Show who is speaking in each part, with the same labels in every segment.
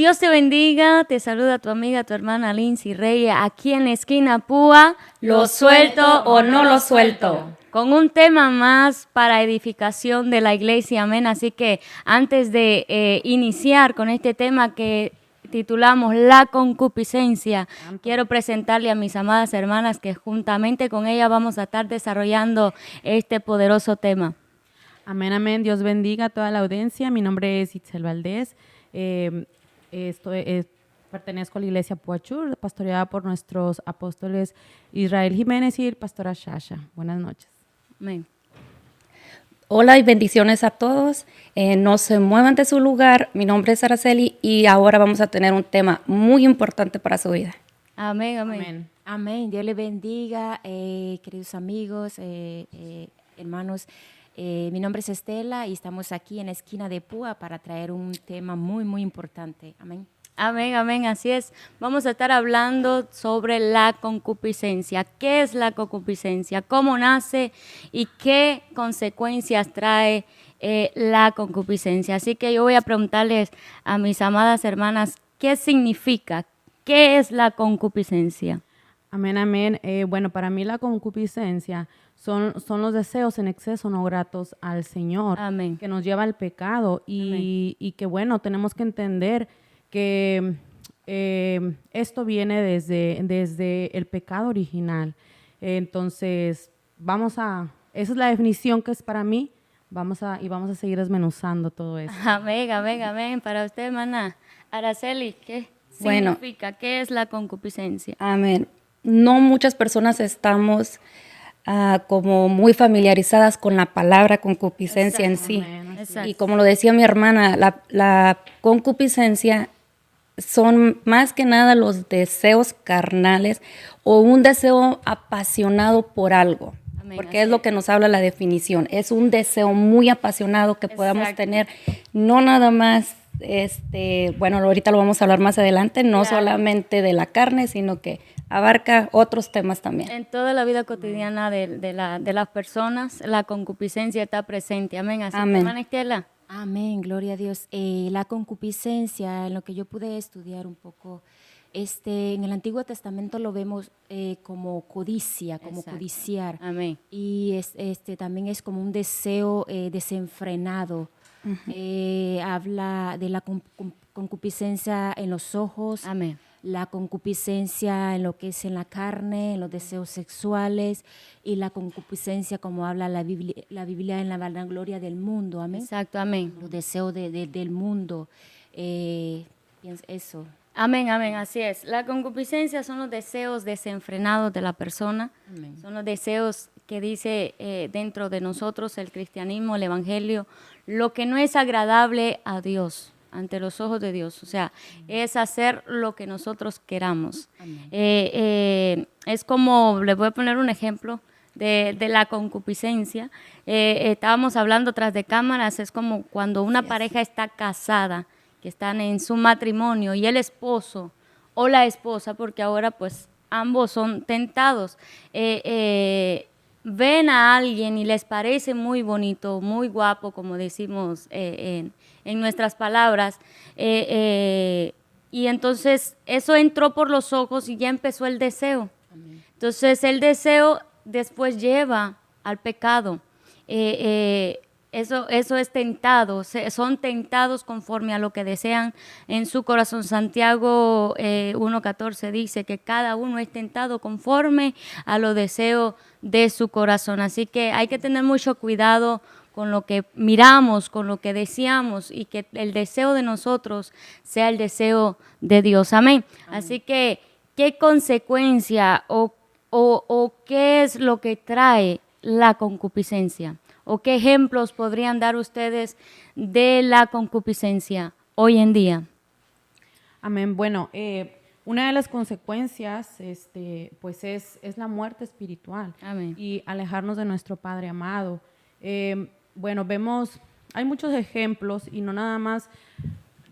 Speaker 1: Dios te bendiga, te saluda tu amiga, tu hermana Lindsay Reyes, aquí en la esquina Púa,
Speaker 2: ¿Lo suelto o no lo suelto?
Speaker 1: con un tema más para edificación de la iglesia, amén. Así que antes de iniciar con este tema que titulamos La concupiscencia, quiero presentarle a mis amadas hermanas que juntamente con ellas vamos a estar desarrollando este poderoso tema.
Speaker 2: Amén, amén. Dios bendiga a toda la audiencia. Mi nombre es Itzel Valdés. Pertenezco a la iglesia Puachur, pastoreada por nuestros apóstoles Israel Jiménez y pastora Shasha. Buenas noches.
Speaker 1: Amén.
Speaker 3: Hola y bendiciones a todos. No se muevan de su lugar. Mi nombre es Araceli y ahora vamos a tener un tema muy importante para su vida.
Speaker 1: Amén, amén.
Speaker 2: Amén.
Speaker 4: Amén. Dios les bendiga, queridos amigos, hermanos. Mi nombre es Estela y estamos aquí en la esquina de Púa para traer un tema muy, muy importante. Amén.
Speaker 1: Amén, amén, así es. Vamos a estar hablando sobre la concupiscencia. ¿Qué es la concupiscencia? ¿Cómo nace? ¿Y qué consecuencias trae la concupiscencia? Así que yo voy a preguntarles a mis amadas hermanas, ¿qué significa? ¿Qué es la concupiscencia?
Speaker 2: Amén, amén. Bueno, para mí la concupiscencia son los deseos en exceso no gratos al Señor,
Speaker 1: Amén.
Speaker 2: que nos lleva al pecado y que bueno, tenemos que entender que esto viene desde el pecado original. Entonces, esa es la definición que es para mí. Vamos a seguir desmenuzando todo eso.
Speaker 1: Amén, amén, amén. Para usted, hermana Araceli, ¿qué
Speaker 3: Bueno.
Speaker 1: significa? ¿Qué es la concupiscencia?
Speaker 3: Amén. No muchas personas estamos como muy familiarizadas con la palabra concupiscencia en sí.
Speaker 2: Amén.
Speaker 1: Exacto.
Speaker 3: Y como lo decía mi hermana, la concupiscencia son más que nada los deseos carnales o un deseo apasionado por algo.
Speaker 1: Amén,
Speaker 3: Porque
Speaker 1: así
Speaker 3: es lo que nos habla la definición. Es un deseo muy apasionado que podamos tener, no nada más, bueno, ahorita lo vamos a hablar más adelante, no
Speaker 1: Claro.
Speaker 3: solamente de la carne, sino que abarca otros temas también.
Speaker 1: En toda la vida cotidiana de las personas, la concupiscencia está presente. Amén. Así que,
Speaker 3: Amén.
Speaker 1: hermana Estela.
Speaker 4: Amén, gloria a Dios. La concupiscencia, en lo que yo pude estudiar un poco, en el Antiguo Testamento lo vemos como codicia, como
Speaker 1: Exacto.
Speaker 4: codiciar.
Speaker 1: Amén.
Speaker 4: Y también es como un deseo desenfrenado. Habla de la concupiscencia en los ojos,
Speaker 1: Amén.
Speaker 4: la concupiscencia en lo que es en la carne, en los deseos sexuales, y la concupiscencia, como habla la Biblia en la vanagloria del mundo. Amén.
Speaker 1: Exacto, amén.
Speaker 4: Los deseos del mundo. Eso.
Speaker 1: Amén, amén, así es. La concupiscencia son los deseos desenfrenados de la persona.
Speaker 4: Amén.
Speaker 1: Son los deseos que dice dentro de nosotros el cristianismo, el evangelio, lo que no es agradable a Dios, ante los ojos de Dios. O sea, es hacer lo que nosotros queramos. Es como, les voy a poner un ejemplo de la concupiscencia. Estábamos hablando tras de cámaras, es como cuando una pareja está casada, que están en su matrimonio y el esposo o la esposa, porque ahora pues ambos son tentados, ven a alguien y les parece muy bonito, muy guapo, como decimos en nuestras palabras, y entonces eso entró por los ojos y ya empezó el deseo. Entonces el deseo después lleva al pecado. Eso es tentado, son tentados conforme a lo que desean en su corazón. Santiago 1:14 dice que cada uno es tentado conforme a los deseos de su corazón. Así que hay que tener mucho cuidado con lo que miramos, con lo que deseamos y que el deseo de nosotros sea el deseo de Dios. Amén. Así que, ¿qué consecuencia o qué es lo que trae la concupiscencia? ¿O qué ejemplos podrían dar ustedes de la concupiscencia hoy en día?
Speaker 2: Amén. Bueno, una de las consecuencias, pues es la muerte espiritual.
Speaker 1: Amén.
Speaker 2: Y alejarnos de nuestro Padre amado. Bueno, hay muchos ejemplos y no nada más.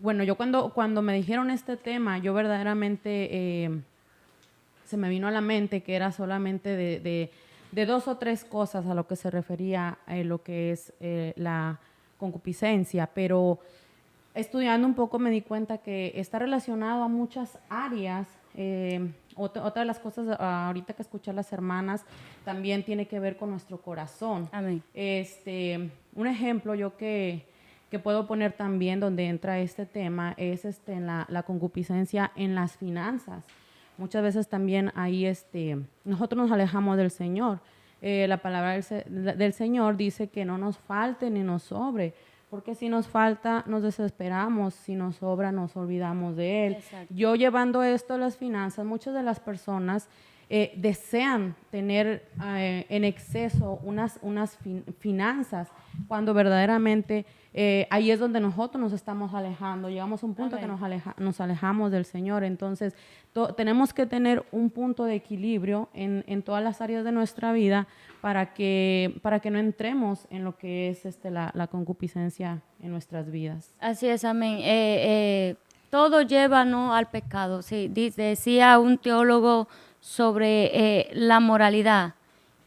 Speaker 2: Bueno, yo cuando me dijeron este tema, yo verdaderamente se me vino a la mente que era solamente de dos o tres cosas a lo que se refería lo que es la concupiscencia, pero estudiando un poco me di cuenta que está relacionado a muchas áreas. Otra de las cosas ahorita que escuché a las hermanas también tiene que ver con nuestro corazón.
Speaker 1: Amén.
Speaker 2: Un ejemplo yo que puedo poner también donde entra este tema es en la concupiscencia en las finanzas. Muchas veces también ahí nosotros nos alejamos del Señor. La palabra del Señor dice que no nos falte ni nos sobre, porque si nos falta nos desesperamos, si nos sobra nos olvidamos de Él.
Speaker 1: Exacto.
Speaker 2: Yo llevando esto a las finanzas, muchas de las personas desean tener en exceso unas finanzas, cuando verdaderamente ahí es donde nosotros nos estamos alejando. Llegamos a un punto que nos alejamos del Señor. Entonces, tenemos que tener un punto de equilibrio en todas las áreas de nuestra vida para que no entremos en lo que es la concupiscencia en nuestras vidas.
Speaker 1: Así es, amén. Todo lleva, ¿no?, al pecado. Sí, decía un teólogo sobre la moralidad,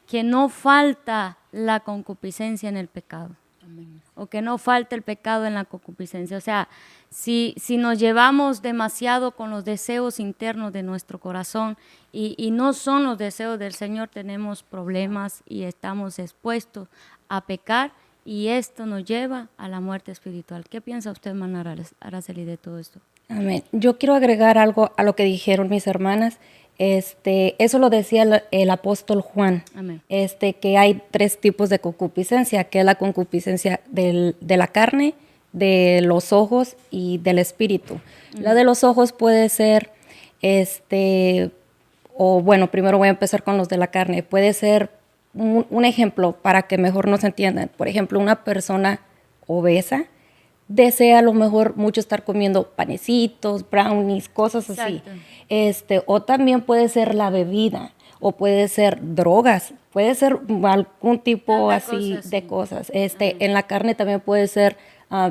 Speaker 1: que no falta la concupiscencia en el pecado. Amén. O que no falta el pecado en la concupiscencia. O sea, si nos llevamos demasiado con los deseos internos de nuestro corazón y no son los deseos del Señor, tenemos problemas y estamos expuestos a pecar, y esto nos lleva a la muerte espiritual. ¿Qué piensa usted, hermana Araceli, de todo esto?
Speaker 3: Amén. Yo quiero agregar algo a lo que dijeron mis hermanas. Eso lo decía el apóstol Juan.
Speaker 1: Amén.
Speaker 3: Que hay 3 tipos de concupiscencia, que es la concupiscencia de la carne, de los ojos y del espíritu. La de los ojos puede ser, primero voy a empezar con los de la carne. Puede ser un ejemplo para que mejor nos entiendan. Por ejemplo, una persona obesa desea a lo mejor mucho estar comiendo panecitos, brownies, cosas así. O también puede ser la bebida, o puede ser drogas, puede ser algún tipo así de cosas. En la carne también puede ser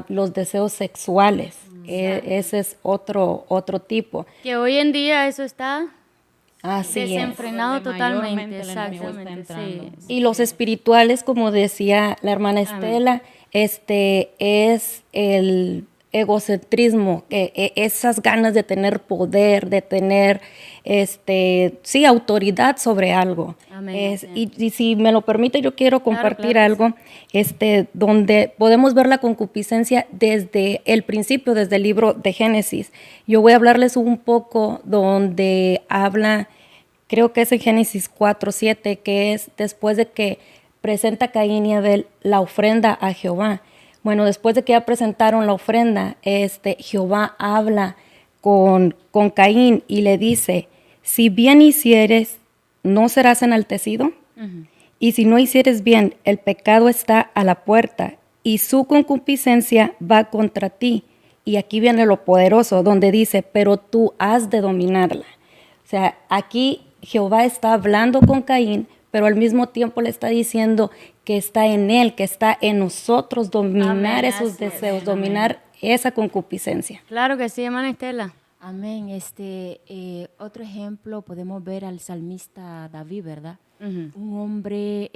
Speaker 3: los deseos sexuales. Ese es otro tipo.
Speaker 1: Que hoy en día eso está
Speaker 3: desenfrenado
Speaker 1: totalmente. Exactamente. Sí.
Speaker 3: Y los espirituales, como decía la hermana Estela, es el egocentrismo, esas ganas de tener poder, de tener autoridad sobre algo.
Speaker 1: Amén.
Speaker 3: Y si me lo permite, yo quiero compartir algo donde podemos ver la concupiscencia desde el principio, desde el libro de Génesis. Yo voy a hablarles un poco donde habla, creo que es en Génesis 4:7, que es después de que presenta Caín y Abel la ofrenda a Jehová. Bueno, después de que ya presentaron la ofrenda, Jehová habla con Caín y le dice: si bien hicieres, ¿no serás enaltecido? Uh-huh. Y si no hicieres bien, el pecado está a la puerta y su concupiscencia va contra ti. Y aquí viene lo poderoso, donde dice: pero tú has de dominarla. O sea, aquí Jehová está hablando con Caín, pero al mismo tiempo le está diciendo que está en él, que está en nosotros dominar esos deseos, dominar esa concupiscencia.
Speaker 1: Claro que sí, hermana Estela.
Speaker 4: Amén. Otro ejemplo podemos ver al salmista David, ¿verdad? Uh-huh. Un hombre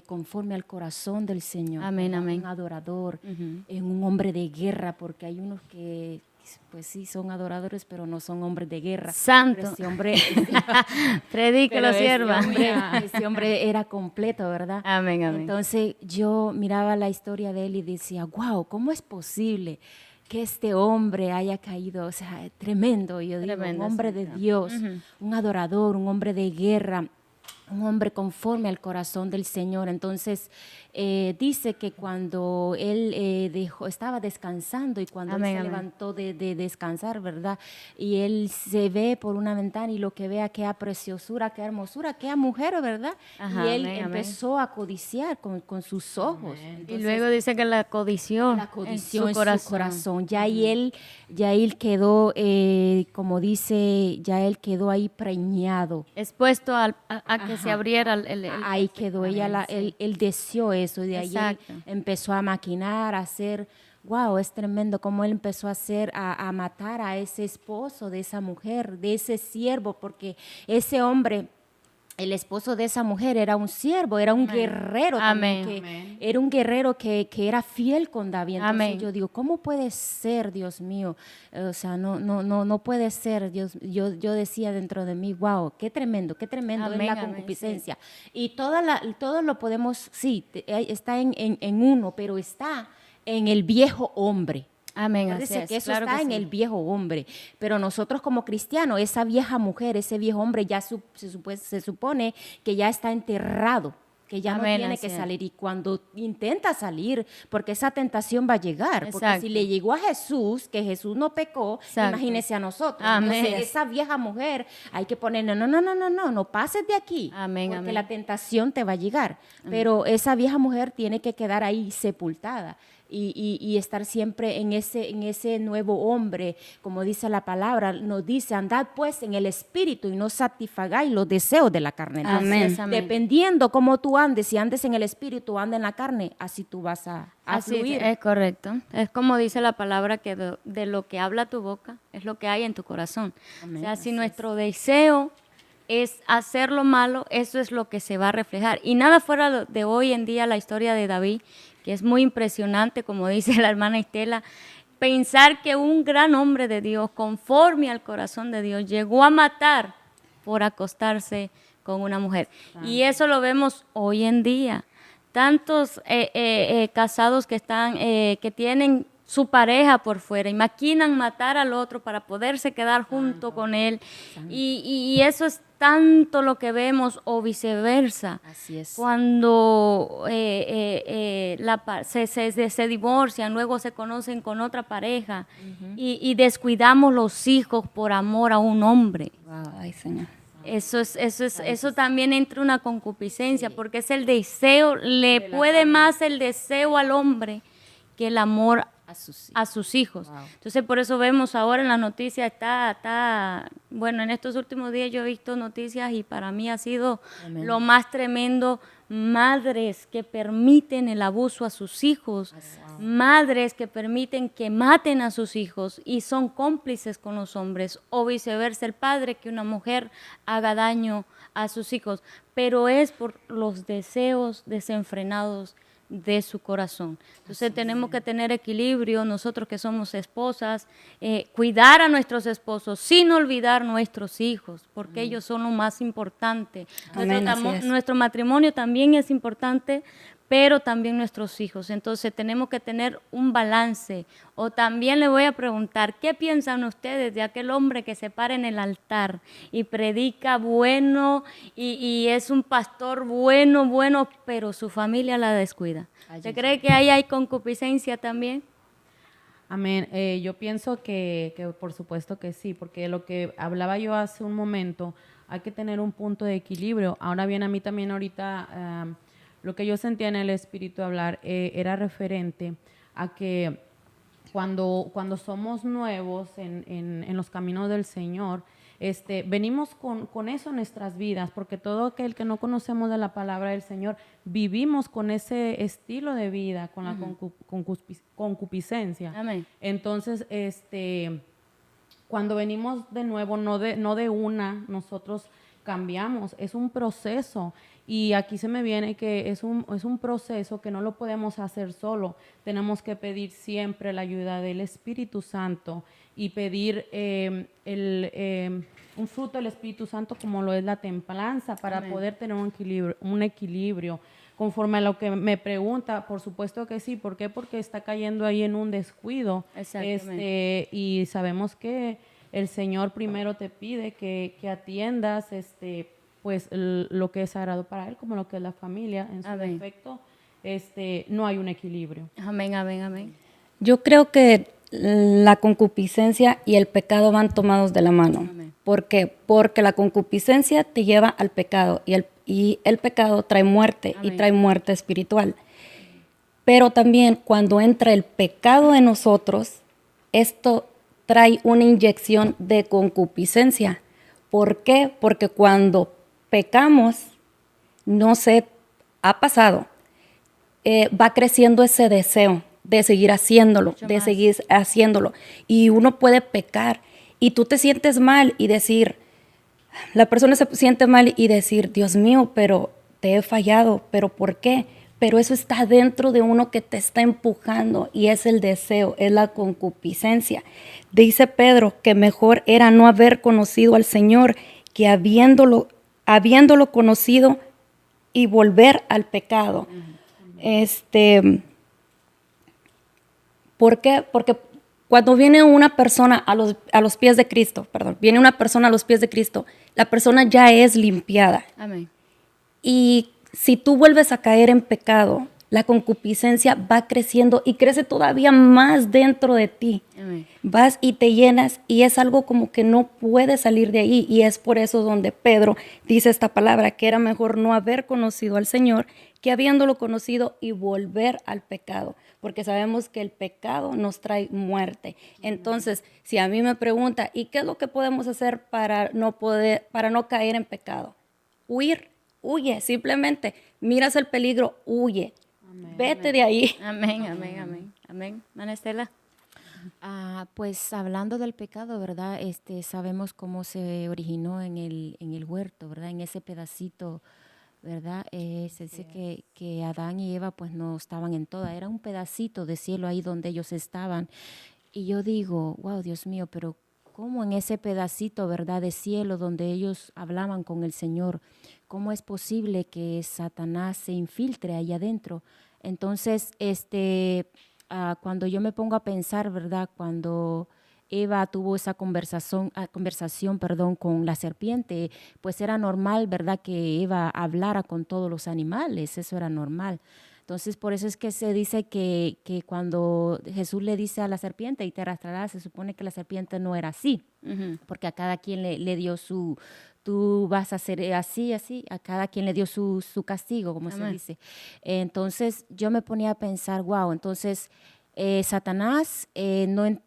Speaker 4: conforme al corazón del Señor.
Speaker 1: Amén, amén.
Speaker 4: Un adorador, un hombre de guerra, porque hay unos que pues sí son adoradores, pero no son hombres de guerra.
Speaker 1: Santo.
Speaker 4: Pero ese hombre,
Speaker 1: predíquelo, sierva.
Speaker 4: Ese hombre era completo, ¿verdad?
Speaker 1: Amén, amén.
Speaker 4: Entonces yo miraba la historia de él y decía: wow, ¿cómo es posible que este hombre haya caído? O sea, tremendo. Yo digo, un hombre de Dios, un adorador, un hombre de guerra, un hombre conforme al corazón del Señor. Entonces, dice que cuando él estaba descansando y cuando él se levantó de descansar, ¿verdad? Y él se ve por una ventana y lo que vea, qué preciosura, qué hermosura, qué mujer, ¿verdad? Ajá, y él empezó a codiciar con sus ojos.
Speaker 1: Entonces, y luego dice que la codició en su corazón.
Speaker 4: Ya él quedó, como dice, ya él quedó ahí preñado.
Speaker 1: Expuesto a que se abriera
Speaker 4: ahí quedó ella, él deseó eso, y de ahí empezó a maquinar, a hacer. Wow, es tremendo cómo él empezó a hacer, a matar a ese esposo de esa mujer, de ese siervo, porque ese hombre el esposo de esa mujer era un siervo, era un guerrero también, era un guerrero que era fiel con David. Entonces yo digo, ¿cómo puede ser, Dios mío? O sea, no puede ser, Dios. Yo decía dentro de mí, wow, qué tremendo es la concupiscencia. Sí. Y todo lo podemos, sí, está en uno, pero está en el viejo hombre.
Speaker 1: Amén.
Speaker 4: Parece que eso está en el viejo hombre, pero nosotros como cristianos, esa vieja mujer, ese viejo hombre ya se supone que ya está enterrado, que ya no tiene que salir, y cuando intenta salir, porque esa tentación va a llegar, porque si le llegó a Jesús, que Jesús no pecó, imagínese a nosotros. Entonces esa vieja mujer hay que ponerle, no pases de aquí, porque la tentación te va a llegar, pero esa vieja mujer tiene que quedar ahí sepultada. Y estar siempre en ese nuevo hombre, como dice la palabra, nos dice, andad pues en el espíritu y no satisfagáis los deseos de la carne.
Speaker 3: Amén.
Speaker 4: Dependiendo cómo tú andes, si andes en el espíritu o andes en la carne, así tú vas a fluir.
Speaker 1: Es correcto. Es como dice la palabra, que de lo que habla tu boca es lo que hay en tu corazón. Amén. O sea, si nuestro deseo es hacer lo malo, eso es lo que se va a reflejar. Y nada fuera de hoy en día la historia de David, que es muy impresionante, como dice la hermana Estela, pensar que un gran hombre de Dios, conforme al corazón de Dios, llegó a matar por acostarse con una mujer. Y eso lo vemos hoy en día. Tantos casados que tienen su pareja por fuera y maquinan matar al otro para poderse quedar junto con él. Y eso es tanto lo que vemos, o viceversa.
Speaker 4: Así es.
Speaker 1: Cuando se divorcian, luego se conocen con otra pareja, y descuidamos los hijos por amor a un hombre.
Speaker 3: Wow. Ay, Señor.
Speaker 1: Eso también entra una concupiscencia, porque es el deseo, le puede más el deseo al hombre que el amor a sus hijos. Wow. Entonces, por eso vemos ahora en las noticias, bueno, en estos últimos días yo he visto noticias y para mí ha sido lo más tremendo, madres que permiten el abuso a sus hijos, madres que permiten que maten a sus hijos y son cómplices con los hombres, o viceversa, el padre que una mujer haga daño a sus hijos, pero es por los deseos desenfrenados de su corazón. Entonces tenemos que tener equilibrio, nosotros que somos esposas, cuidar a nuestros esposos sin olvidar nuestros hijos, porque ellos son lo más importante. Nuestro matrimonio también es importante, pero también nuestros hijos. Entonces tenemos que tener un balance. O también le voy a preguntar, ¿qué piensan ustedes de aquel hombre que se para en el altar y predica bueno y es un pastor bueno, pero su familia la descuida? ¿Usted cree que ahí hay concupiscencia también?
Speaker 2: Amén. Yo pienso que por supuesto que sí, porque lo que hablaba yo hace un momento, hay que tener un punto de equilibrio. Ahora bien, a mí también ahorita lo que yo sentía en el espíritu hablar era referente a que cuando somos nuevos en los caminos del Señor, venimos con eso en nuestras vidas, porque todo aquel que no conocemos de la palabra del Señor, vivimos con ese estilo de vida, con la concupiscencia.
Speaker 1: Amén.
Speaker 2: Entonces, cuando venimos de nuevo, no de una, nosotros cambiamos, es un proceso. Y aquí se me viene que es un proceso que no lo podemos hacer solo. Tenemos que pedir siempre la ayuda del Espíritu Santo y pedir un fruto del Espíritu Santo como lo es la templanza para
Speaker 1: Amén.
Speaker 2: Poder tener un equilibrio. Conforme a lo que me pregunta, por supuesto que sí. ¿Por qué? Porque está cayendo ahí en un descuido.
Speaker 1: Exactamente.
Speaker 2: Y sabemos que el Señor primero te pide que atiendas pues lo que es sagrado para Él, como lo que es la familia. En su defecto, no hay un equilibrio.
Speaker 1: Amén, amén, amén.
Speaker 3: Yo creo que la concupiscencia y el pecado van tomados de la mano.
Speaker 1: Amén.
Speaker 3: ¿Por qué? Porque la concupiscencia te lleva al pecado y el pecado trae muerte. Amén. Y trae muerte espiritual. Pero también cuando entra el pecado en nosotros, esto trae una inyección de concupiscencia. ¿Por qué? Porque cuando pecamos, no se ha pasado, va creciendo ese deseo de seguir haciéndolo, seguir haciéndolo. Y uno puede pecar y tú te sientes mal y decir, la persona se siente mal y decir, Dios mío, pero te he fallado, pero ¿por qué? Pero eso está dentro de uno que te está empujando y es el deseo, es la concupiscencia. Dice Pedro que mejor era no haber conocido al Señor que habiéndolo conocido y volver al pecado. ¿Por qué? Porque cuando viene una persona a los pies de Cristo, viene una persona a los pies de Cristo, la persona ya es limpiada.
Speaker 1: Amén.
Speaker 3: Y si tú vuelves a caer en pecado, la concupiscencia va creciendo y crece todavía más dentro de ti.
Speaker 1: Amén.
Speaker 3: Vas y te llenas y es algo como que no puedes salir de ahí. Y es por eso donde Pedro dice esta palabra, que era mejor no haber conocido al Señor que habiéndolo conocido y volver al pecado. Porque sabemos que el pecado nos trae muerte. Entonces, si a mí me pregunta, ¿y qué es lo que podemos hacer para no caer en pecado? Huye, simplemente miras el peligro, huye. Amén. Vete de ahí.
Speaker 1: Amén, amén, amén. Amén. Ana Estela.
Speaker 4: Pues hablando del pecado, ¿verdad? Sabemos cómo se originó en el huerto, ¿verdad? En ese pedacito, ¿verdad? Se dice que Adán y Eva pues no estaban en toda, era un pedacito de cielo ahí donde ellos estaban. Y yo digo, wow, Dios mío, pero ¿cómo en ese pedacito, verdad, de cielo donde ellos hablaban con el Señor, cómo es posible que Satanás se infiltre ahí adentro? Entonces, cuando yo me pongo a pensar, ¿verdad? Cuando Eva tuvo esa conversación, con la serpiente, pues era normal, ¿verdad? Que Eva hablara con todos los animales, eso era normal. Entonces, por eso es que se dice que cuando Jesús le dice a la serpiente y te arrastrarás, se supone que la serpiente no era así, porque a cada quien le dio tú vas a ser así, a cada quien le dio su castigo, como se dice. Entonces, yo me ponía a pensar, wow, entonces Satanás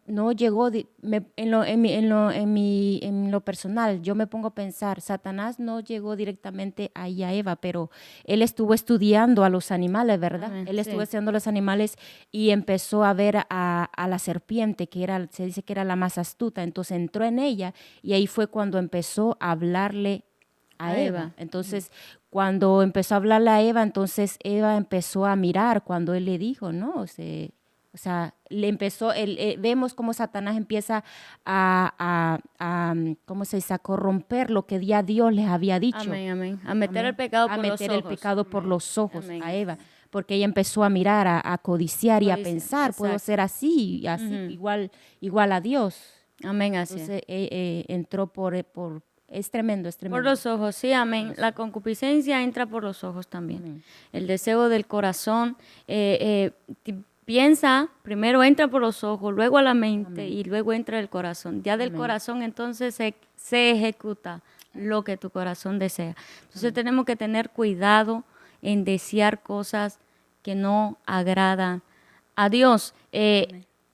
Speaker 4: no llegó, en lo personal, yo me pongo a pensar, Satanás no llegó directamente ahí a Eva, pero él estuvo estudiando a los animales, ¿verdad? Él estuvo estudiando a los animales y empezó a ver a la serpiente, se dice que era la más astuta, entonces entró en ella y ahí fue cuando empezó a hablarle a Eva. Entonces, cuando empezó a hablarle a Eva, entonces Eva empezó a mirar cuando él le dijo, ¿no? O sea, vemos cómo Satanás empieza ¿cómo se dice? A corromper lo que ya Dios les había dicho.
Speaker 1: Amén, amén. A meter el pecado por los ojos.
Speaker 4: A meter el pecado por los ojos
Speaker 1: Amén.
Speaker 4: a Eva. Porque ella empezó a mirar, a codiciar y a pensar,
Speaker 1: exacto.
Speaker 4: puedo ser así, igual a Dios.
Speaker 1: Amén, así.
Speaker 4: Entonces entró es tremendo, es tremendo.
Speaker 1: Por los ojos, sí, amén. La concupiscencia entra por los ojos también. Amén. El deseo del corazón piensa, primero entra por los ojos, luego a la mente. Amén. Y luego entra el corazón. Ya del corazón entonces se ejecuta lo que tu corazón desea. Entonces tenemos que tener cuidado en desear cosas que no agradan a Dios.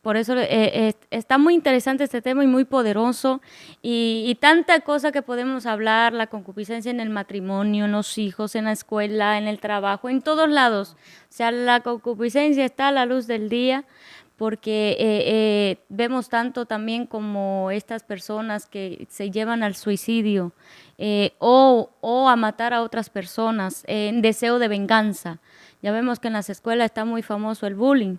Speaker 1: Por eso está muy interesante este tema y muy poderoso y tanta cosa que podemos hablar, la concupiscencia en el matrimonio, en los hijos, en la escuela, en el trabajo, en todos lados. O sea, la concupiscencia está a la luz del día porque vemos tanto también como estas personas que se llevan al suicidio o a matar a otras personas en deseo de venganza. Ya vemos que en las escuelas está muy famoso el bullying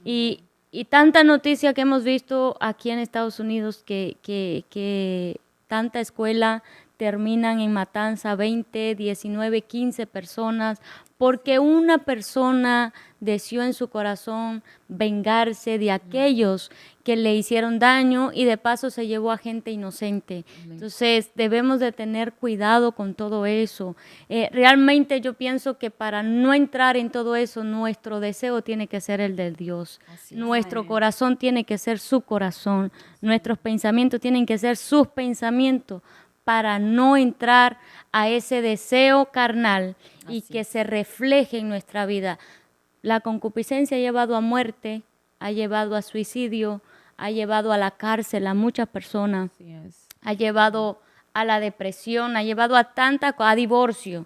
Speaker 1: y tanta noticia que hemos visto aquí en Estados Unidos que tanta escuela terminan en matanza, 20, 19, 15 personas, porque una persona deseó en su corazón vengarse de aquellos que le hicieron daño y de paso se llevó a gente inocente. Entonces debemos de tener cuidado con todo eso. Realmente yo pienso que para no entrar en todo eso, nuestro deseo tiene que ser el del Dios. Nuestro corazón tiene que ser su corazón. Nuestros pensamientos tienen que ser sus pensamientos para no entrar a ese deseo carnal y que se refleje en nuestra vida. La concupiscencia ha llevado a muerte, ha llevado a suicidio, ha llevado a la cárcel a muchas personas, ha llevado a la depresión, ha llevado a divorcio,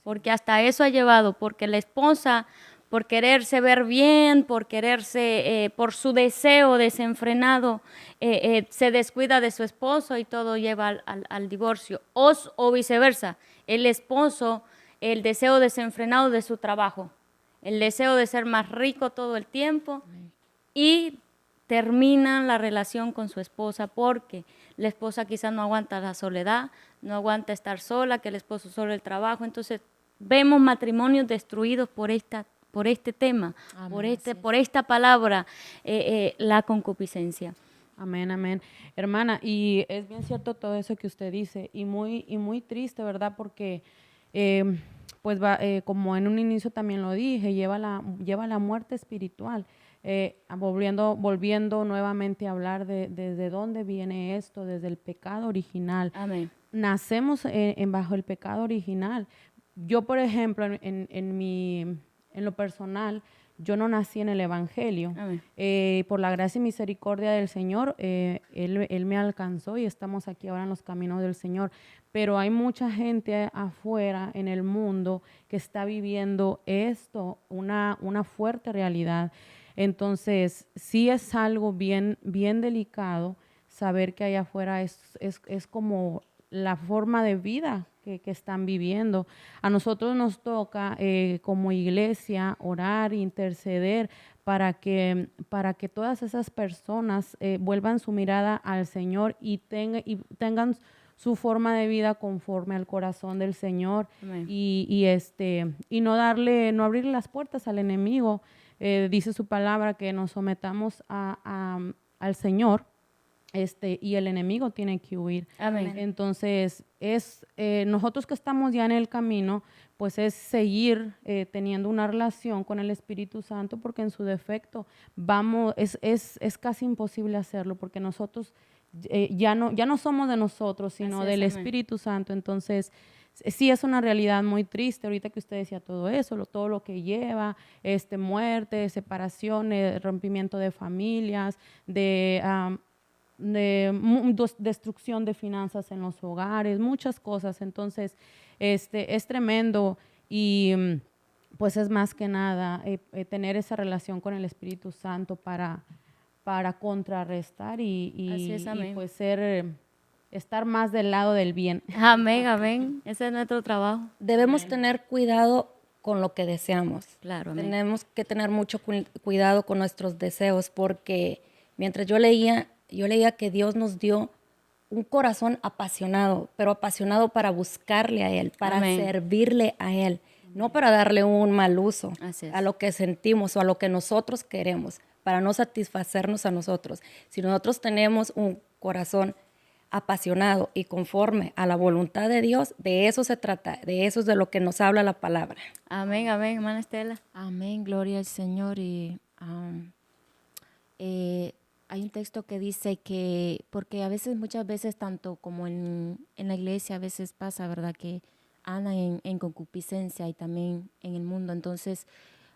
Speaker 1: porque hasta eso ha llevado, porque la esposa por quererse ver bien, por quererse, por su deseo desenfrenado, se descuida de su esposo y todo lleva al divorcio. O viceversa, el esposo, el deseo desenfrenado de su trabajo, el deseo de ser más rico todo el tiempo y termina la relación con su esposa porque la esposa quizás no aguanta la soledad, no aguanta estar sola, que el esposo solo el trabajo. Entonces vemos matrimonios destruidos por este tema,
Speaker 4: Amén,
Speaker 1: por esta palabra, la concupiscencia.
Speaker 2: Amén, amén. Hermana, y es bien cierto todo eso que usted dice, y muy triste, ¿verdad? Porque, pues, como en un inicio también lo dije, lleva la muerte espiritual. Volviendo nuevamente a hablar desde dónde viene esto, desde el pecado original.
Speaker 1: Amén.
Speaker 2: Nacemos bajo el pecado original. Yo, por ejemplo, en lo personal, yo no nací en el Evangelio. Por la gracia y misericordia del Señor, él me alcanzó y estamos aquí ahora en los caminos del Señor. Pero hay mucha gente afuera en el mundo que está viviendo esto, una fuerte realidad. Entonces, sí es algo bien delicado saber que allá afuera es como la forma de vida que están viviendo. A nosotros nos toca como iglesia orar, interceder para que todas esas personas vuelvan su mirada al Señor y tengan su forma de vida conforme al corazón del Señor. Y no abrirle las puertas al enemigo. Dice su palabra que nos sometamos al Señor. Y el enemigo tiene que huir.
Speaker 1: Amén.
Speaker 2: Entonces, nosotros que estamos ya en el camino, pues es seguir teniendo una relación con el Espíritu Santo, porque en su defecto es casi imposible hacerlo, porque nosotros ya no somos de nosotros, sino del Espíritu Santo. Entonces, sí es una realidad muy triste, ahorita que usted decía todo eso, todo lo que lleva, muerte, separaciones, rompimiento de familias, de destrucción de finanzas en los hogares, muchas cosas. Entonces, es tremendo y pues es más que nada tener esa relación con el Espíritu Santo para contrarrestar
Speaker 1: Así es,
Speaker 2: y pues estar más del lado del bien.
Speaker 1: Amén, amén. Ese es nuestro trabajo.
Speaker 3: Debemos tener cuidado con lo que deseamos.
Speaker 1: Claro, amén.
Speaker 3: Tenemos que tener mucho cuidado con nuestros deseos, porque mientras yo leía que Dios nos dio un corazón apasionado, pero apasionado para buscarle a Él, para
Speaker 1: Amén.
Speaker 3: servirle a Él, no para darle un mal uso
Speaker 1: Así es.
Speaker 3: a lo que sentimos o a lo que nosotros queremos, para no satisfacernos a nosotros. Si nosotros tenemos un corazón apasionado y conforme a la voluntad de Dios, de eso se trata, de eso es de lo que nos habla la palabra.
Speaker 1: Amén, amén, hermana Estela.
Speaker 4: Amén, gloria al Señor. Y hay un texto que dice que, porque muchas veces, tanto como en la iglesia, a veces pasa, ¿verdad?, que andan en concupiscencia y también en el mundo. Entonces,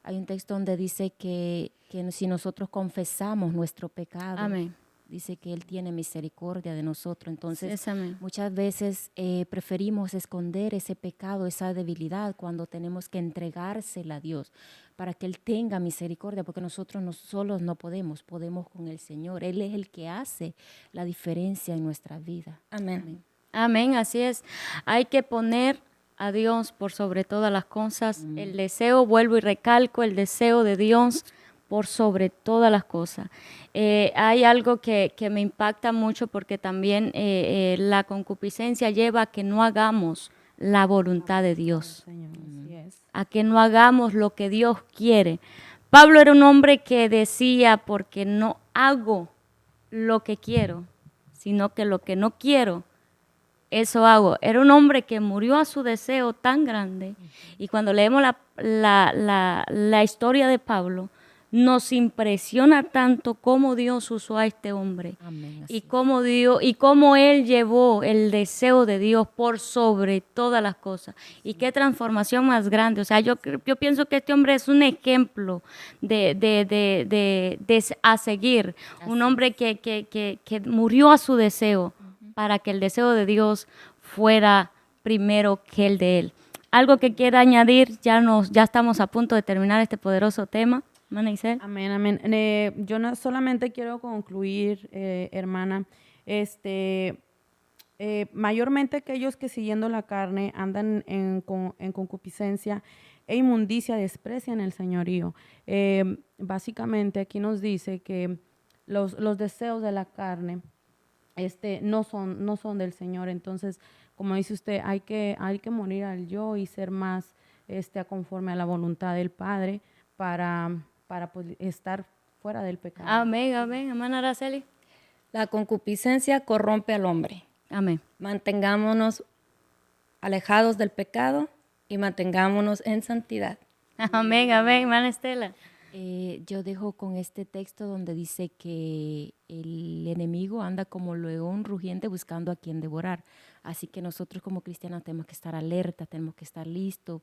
Speaker 4: hay un texto donde dice que si nosotros confesamos nuestro pecado,
Speaker 1: Amén.
Speaker 4: dice que Él tiene misericordia de nosotros. Entonces,
Speaker 1: Sí, amén.
Speaker 4: muchas veces preferimos esconder ese pecado, esa debilidad, cuando tenemos que entregársela a Dios para que Él tenga misericordia, porque nosotros solos no podemos con el Señor. Él es el que hace la diferencia en nuestra vida.
Speaker 3: Amén.
Speaker 4: Amén.
Speaker 1: Amén, así es. Hay que poner a Dios por sobre todas las cosas. El deseo, vuelvo y recalco, el deseo de Dios por sobre todas las cosas. Hay algo que me impacta mucho porque también la concupiscencia lleva a que no hagamos la voluntad de Dios,
Speaker 2: Señor, así es.
Speaker 1: a que no hagamos lo que Dios quiere. Pablo era un hombre que decía, porque no hago lo que quiero, sino que lo que no quiero, eso hago. Era un hombre que murió a su deseo tan grande. Y cuando leemos la historia de Pablo, nos impresiona tanto cómo Dios usó a este hombre.
Speaker 4: Amén,
Speaker 1: Y cómo él llevó el deseo de Dios por sobre todas las cosas. Y qué transformación más grande. O sea, yo pienso que este hombre es un ejemplo a seguir. Un hombre que murió a su deseo para que el deseo de Dios fuera primero que el de él. ¿Algo que quiera añadir? Ya estamos a punto de terminar este poderoso tema. Hermana Isel.
Speaker 2: Amén, amén. Yo no solamente quiero concluir, hermana, mayormente aquellos que siguiendo la carne andan en concupiscencia e inmundicia desprecian el señorío. Básicamente aquí nos dice que los deseos de la carne no son del Señor. Entonces, como dice usted, hay que morir al yo y ser más conforme a la voluntad del Padre para pues, estar fuera del pecado.
Speaker 1: Amén, amén. Hermana Araceli.
Speaker 3: La concupiscencia corrompe al hombre.
Speaker 1: Amén.
Speaker 3: Mantengámonos alejados del pecado y mantengámonos en santidad.
Speaker 1: Amén, amén, hermana Estela.
Speaker 4: Yo dejo con este texto donde dice que el enemigo anda como león rugiente buscando a quien devorar. Así que nosotros como cristianos tenemos que estar alerta, tenemos que estar listos,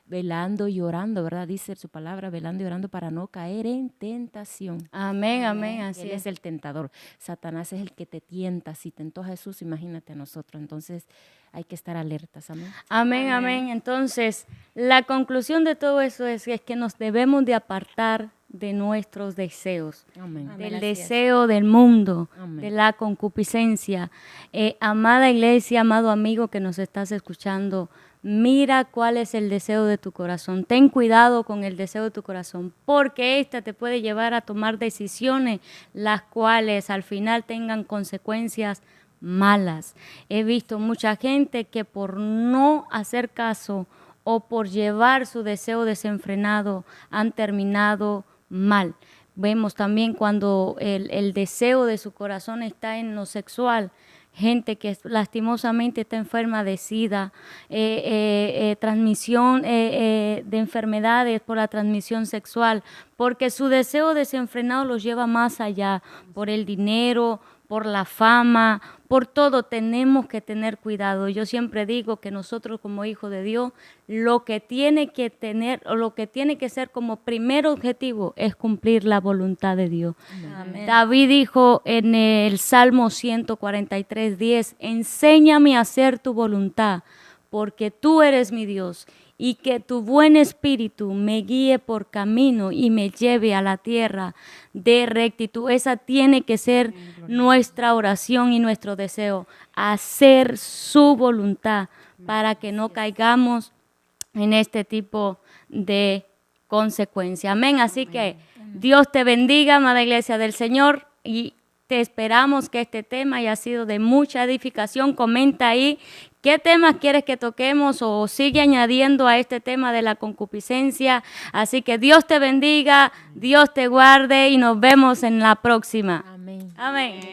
Speaker 4: velando y orando, ¿verdad? Dice su palabra, velando y orando para no caer en tentación.
Speaker 1: Amén, amén, así
Speaker 4: Él es el tentador. Satanás es el que te tienta. Si tentó a Jesús, imagínate a nosotros. Entonces hay que estar alertas. Amén.
Speaker 1: Amén, amén. Entonces, la conclusión de todo eso es que nos debemos de apartar de nuestros deseos,
Speaker 4: Amén.
Speaker 1: del deseo del mundo,
Speaker 4: Amén.
Speaker 1: de la concupiscencia. Amada iglesia, amado amigo que nos estás escuchando, mira cuál es el deseo de tu corazón. Ten cuidado con el deseo de tu corazón, porque esta te puede llevar a tomar decisiones las cuales al final tengan consecuencias malas. He visto mucha gente que por no hacer caso o por llevar su deseo desenfrenado han terminado mal. Vemos también cuando el deseo de su corazón está en lo sexual, gente que lastimosamente está enferma de SIDA, transmisión de enfermedades por la transmisión sexual, porque su deseo desenfrenado los lleva más allá, por el dinero, por la fama, por todo. Tenemos que tener cuidado. Yo siempre digo que nosotros como hijos de Dios, lo que tiene que tener o lo que tiene que ser como primer objetivo es cumplir la voluntad de Dios.
Speaker 3: Amén.
Speaker 1: David dijo en el Salmo 143:10, enséñame a hacer tu voluntad, porque tú eres mi Dios, y que tu buen espíritu me guíe por camino y me lleve a la tierra de rectitud. Esa tiene que ser nuestra oración y nuestro deseo, hacer su voluntad para que no caigamos en este tipo de consecuencia. Amén. Así que Dios te bendiga, amada iglesia del Señor, y te esperamos que este tema haya sido de mucha edificación. Comenta ahí qué temas quieres que toquemos o sigue añadiendo a este tema de la concupiscencia. Así que Dios te bendiga, Dios te guarde y nos vemos en la próxima.
Speaker 4: Amén.
Speaker 1: Amén.